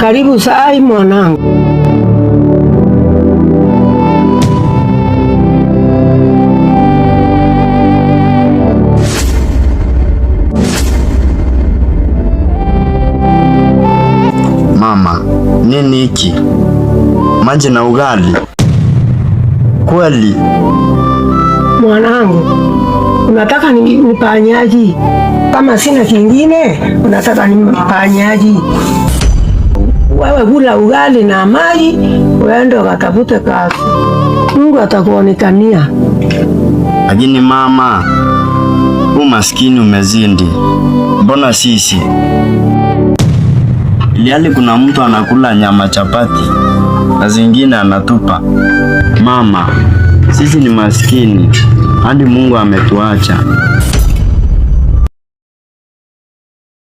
Karibu sai mwanangu. Mama, nini hiki? Maji na ugali? Kweli? Mwanangu, unataka nipanyaji? Kama sina kingine, unataka nipanyaji? Wewe kula ugali na maji, uende ukatafute kazi. Mungu atakuonekania. Lakini mama, umaskini umezidi. Mbona sisi? Ilhali kuna mtu anakula nyama chapati na zingine anatupa. Mama, sisi ni maskini hadi Mungu ametuacha.